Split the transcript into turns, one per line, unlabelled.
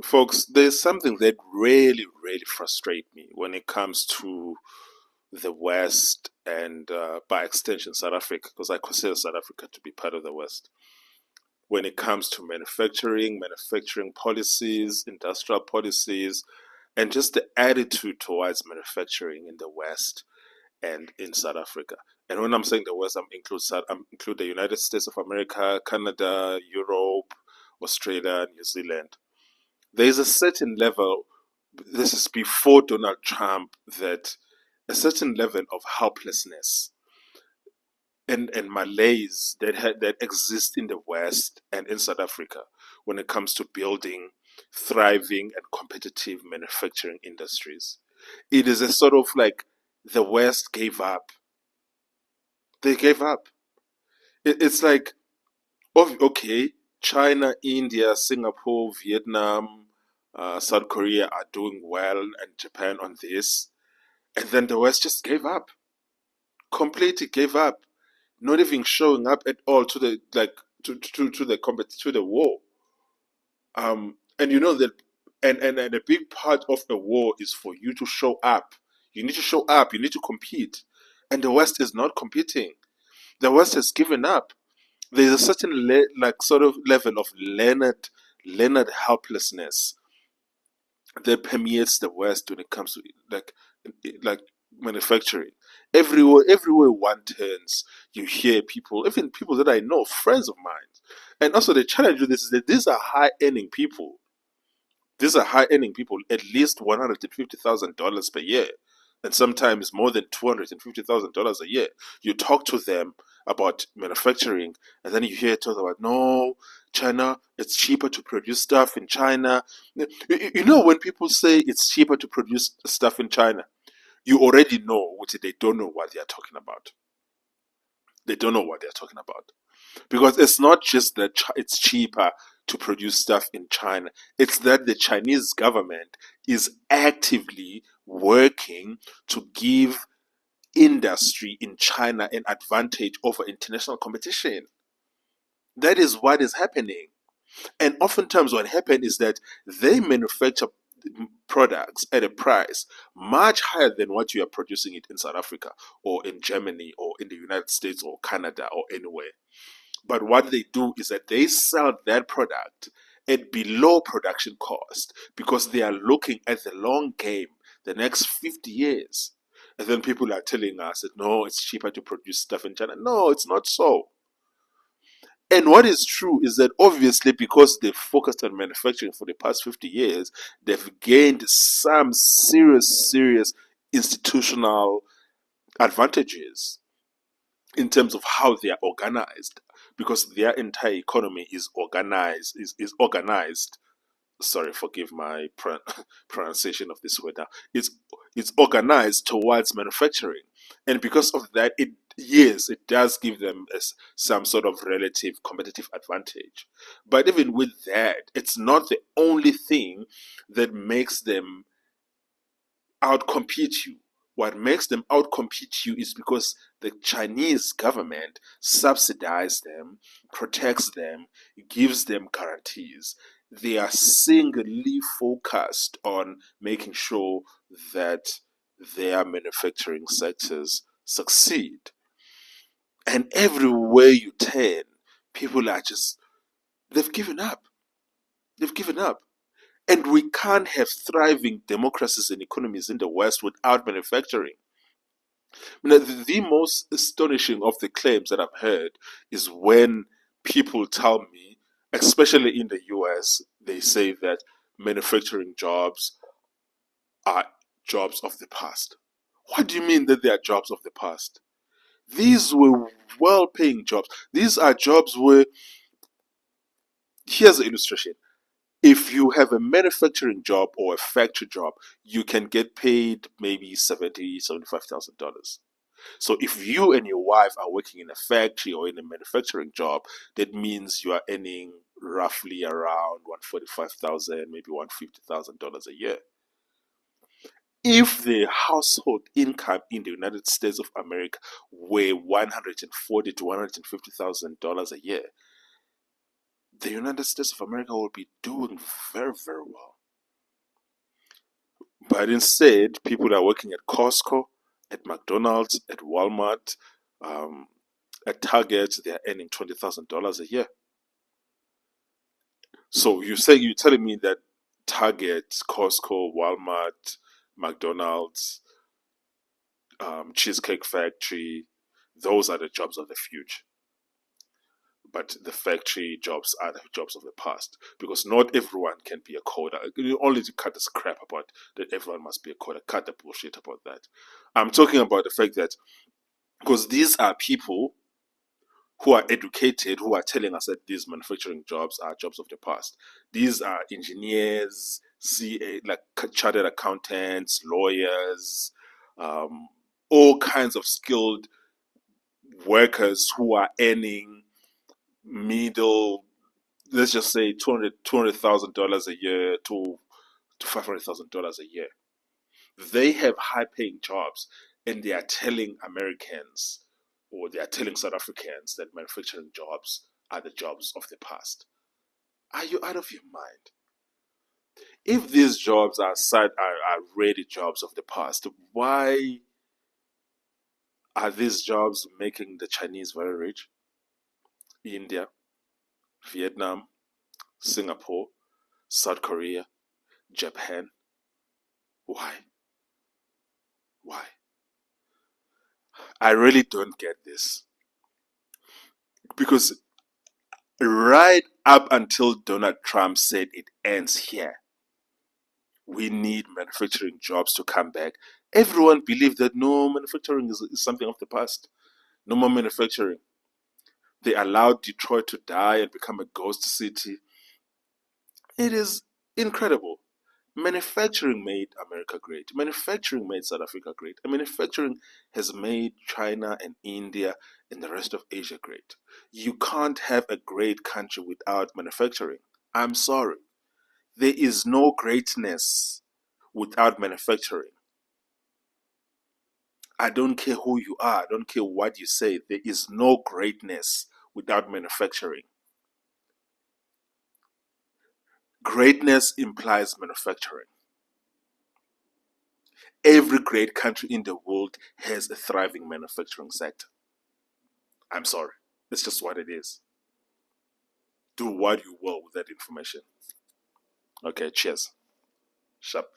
Folks, there's something that really, really frustrates me when it comes to the West and, by extension, South Africa, because I consider South Africa to be part of the West. When it comes to manufacturing policies, industrial policies, and just the attitude towards manufacturing in the West and in South Africa. And when I'm saying the West, I'm include the United States of America, Canada, Europe, Australia, New Zealand. There is a certain level, this is before Donald Trump, that a certain level of helplessness and malaise that exists in the West and in South Africa when it comes to building thriving and competitive manufacturing industries. It is a sort of like the West gave up. They gave up. It's like, okay, China, India, Singapore, Vietnam, South Korea are doing well, and Japan on this. And then the West just gave up, completely gave up, not even showing up at all to the like to the to the war. And you know that, and a big part of a war is for you to show up. You need to show up. You need to compete, and the West is not competing. The West has given up. There's a certain like sort of level of learned helplessness that permeates the West when it comes to like manufacturing. Everywhere one turns, you hear people, even people that I know, friends of mine. And also the challenge with this is that these are high earning people. These are high earning people, at least $150,000 per year, and sometimes more than $250,000 a year. You talk to them about manufacturing, and then you hear talk about, no, China, it's cheaper to produce stuff in China. You know, when people say it's cheaper to produce stuff in China, you already know which they don't know what they are talking about. They don't know what they're talking about. Because it's not just that it's cheaper to produce stuff in China, it's that the Chinese government is actively working to give industry in China an advantage over international competition. That is what is happening. And oftentimes, what happens is that they manufacture products at a price much higher than what you are producing it in South Africa or in Germany or in the United States or Canada or anywhere. But what they do is that they sell that product at below production cost because they are looking at the long game, the next 50 years. And then people are telling us that no, it's cheaper to produce stuff in China. No, it's not so. And what is true is that obviously, because they've focused on manufacturing for the past 50 years, they've gained some serious institutional advantages in terms of how they are organized, because their entire economy is organized. Sorry, forgive my pronunciation of this word now. It's organized towards manufacturing, and because of that, it does give them some sort of relative competitive advantage. But even with that, it's not the only thing that makes them outcompete you. What makes them outcompete you is because the Chinese government subsidizes them, protects them, gives them guarantees. They are singly focused on making sure that their manufacturing sectors succeed. And everywhere you turn, people are just, they've given up. They've given up. And we can't have thriving democracies and economies in the West without manufacturing. I mean, the most astonishing of the claims that I've heard is when people tell me, especially in the US, they say that manufacturing jobs are jobs of the past. What do you mean that they are jobs of the past? These were well paying jobs. These are jobs where, here's the illustration. If you have a manufacturing job or a factory job, you can get paid maybe $75,000. So if you and your wife are working in a factory or in a manufacturing job, that means you are earning roughly around 145,000, maybe $150,000 a year. If the household income in the United States of America were $140,000 to $150,000 a year, the United States of America will be doing very, very well. But instead, people that are working at Costco, at McDonald's, at Walmart, um, at Target, they are earning $20,000 a year. So you're telling me that Target, Costco, Walmart, McDonald's, Cheesecake Factory, those are the jobs of the future. But the factory jobs are the jobs of the past, because not everyone can be a coder. You only to cut this crap about that everyone must be a coder. Cut the bullshit about that. I'm talking about the fact that, because these are people who are educated, who are telling us that these manufacturing jobs are jobs of the past. These are engineers, like chartered accountants, lawyers, all kinds of skilled workers who are earning middle, let's just say $200,000 a year to $500,000 a year. They have high paying jobs, and they are telling Americans, or they are telling South Africans, that manufacturing jobs are the jobs of the past. Are you out of your mind? If these jobs are really jobs of the past, why are these jobs making the Chinese very rich? India, Vietnam, Singapore, South Korea, Japan. Why? Why? I really don't get this. Because right up until Donald Trump said it ends here, we need manufacturing jobs to come back, everyone believed that no, manufacturing is something of the past. No more manufacturing. They allowed Detroit to die and become a ghost city. It is incredible. Manufacturing made America great. Manufacturing made South Africa great. And manufacturing has made China and India and the rest of Asia great. You can't have a great country without manufacturing. I'm sorry. There is no greatness without manufacturing. I don't care who you are, I don't care what you say, there is no greatness without manufacturing. Greatness implies manufacturing. Every great country in the world has a thriving manufacturing sector. I'm sorry. It's just what it is. Do what you will with that information. Okay, cheers. Sharp.